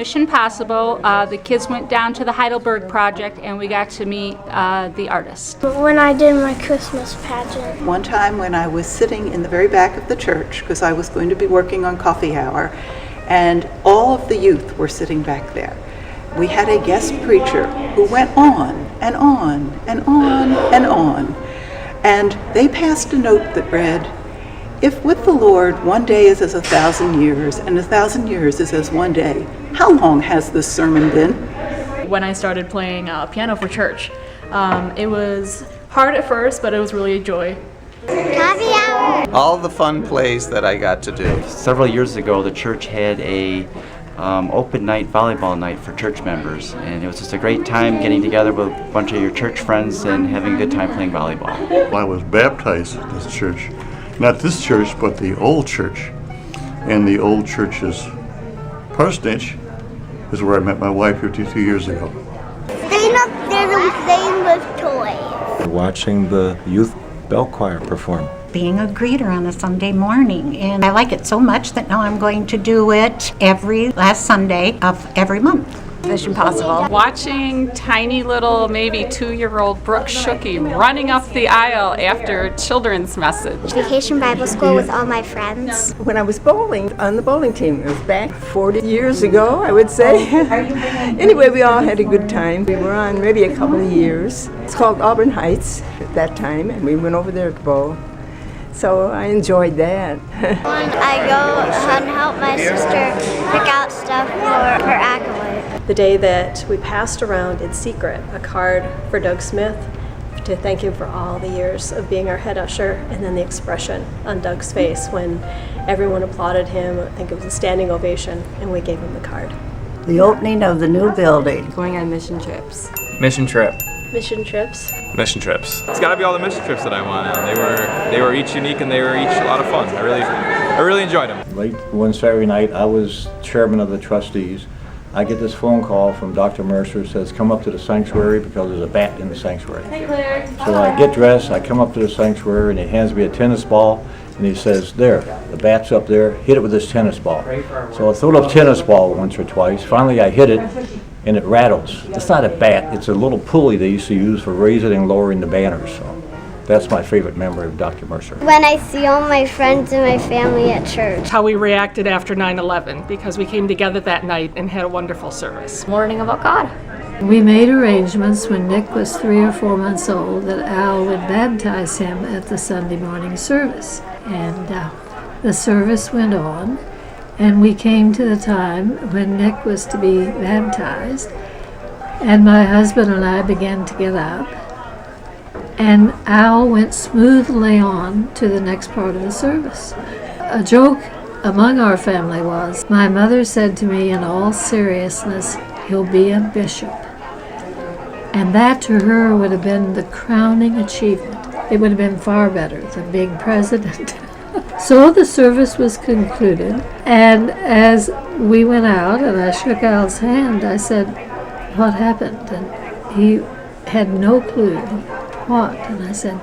Mission Possible. The kids went down to the Heidelberg Project and we got to meet the artist. When I did my Christmas pageant. One time when I was sitting in the very back of the church, because I was going to be working on coffee hour, and all of the youth were sitting back there. We had a guest preacher who went on and on and on and on. And they passed a note that read, "If with the Lord 1 day is as 1,000 years, and 1,000 years is as 1 day, how long has this sermon been?" When I started playing piano for church, it was hard at first, but it was really a joy. Coffee hour! All the fun plays that I got to do. Several years ago, the church had a open night, volleyball night for church members, and it was just a great time getting together with a bunch of your church friends and having a good time playing volleyball. I was baptized at this church, not this church, but the old church, and the old church's parsonage is where I met my wife 52 years ago. Staying up there and playing with toys. Watching the youth bell choir perform. Being a greeter on a Sunday morning, and I like it so much that now I'm going to do it every last Sunday of every month. Mission Possible. Watching tiny little, maybe 2-year-old Brooke Shooky running up the aisle after children's message. Vacation Bible School with all my friends. When I was bowling on the bowling team, it was back 40 years ago, I would say. Anyway, we all had a good time. We were on maybe a couple of years. It's called Auburn Heights at that time, and we went over there to bowl. So I enjoyed that. I go and help my sister pick out stuff for her accolade. The day that we passed around in secret a card for Doug Smith to thank him for all the years of being our head usher, and then the expression on Doug's face when everyone applauded him. I think it was a standing ovation, and we gave him the card. The opening of the new building. Going on mission trips. Mission trip. Mission trips. Mission trips. It's got to be all the mission trips that I went on. They were each unique and they were each a lot of fun. I really enjoyed them. Late one Saturday night, I was chairman of the trustees. I get this phone call from Dr. Mercer, says come up to the sanctuary because there's a bat in the sanctuary. Hey Claire. So I get dressed, I come up to the sanctuary, and he hands me a tennis ball, and he says, "There, the bat's up there, hit it with this tennis ball." So I threw a tennis ball once or twice. Finally I hit it, and it rattles. It's not a bat, it's a little pulley they used to use for raising and lowering the banners. So that's my favorite memory of Dr. Mercer. When I see all my friends and my family at church. How we reacted after 9/11, because we came together that night and had a wonderful service. Learning about God. We made arrangements when Nick was 3 or 4 months old that Al would baptize him at the Sunday morning service. And the service went on, and we came to the time when Nick was to be baptized, and my husband and I began to get up, and Al went smoothly on to the next part of the service. A joke among our family was, my mother said to me in all seriousness, "He'll be a bishop." And that to her would have been the crowning achievement. It would have been far better than being president. So the service was concluded, and as we went out and I shook Al's hand, I said, "What happened?" And he had no clue what. And I said,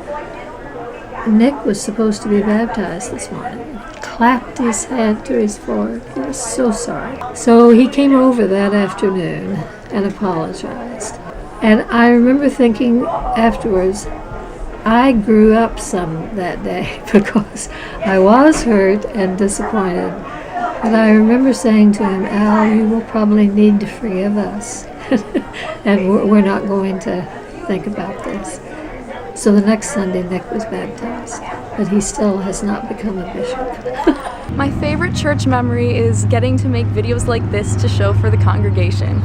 "Nick was supposed to be baptized this morning." He clapped his hand to his forehead. He was so sorry. So he came over that afternoon and apologized. And I remember thinking afterwards, I grew up some that day because I was hurt and disappointed. And I remember saying to him, "Al, you will probably need to forgive us. And we're not going to think about this." So the next Sunday, Nick was baptized, but he still has not become a bishop. My favorite church memory is getting to make videos like this to show for the congregation.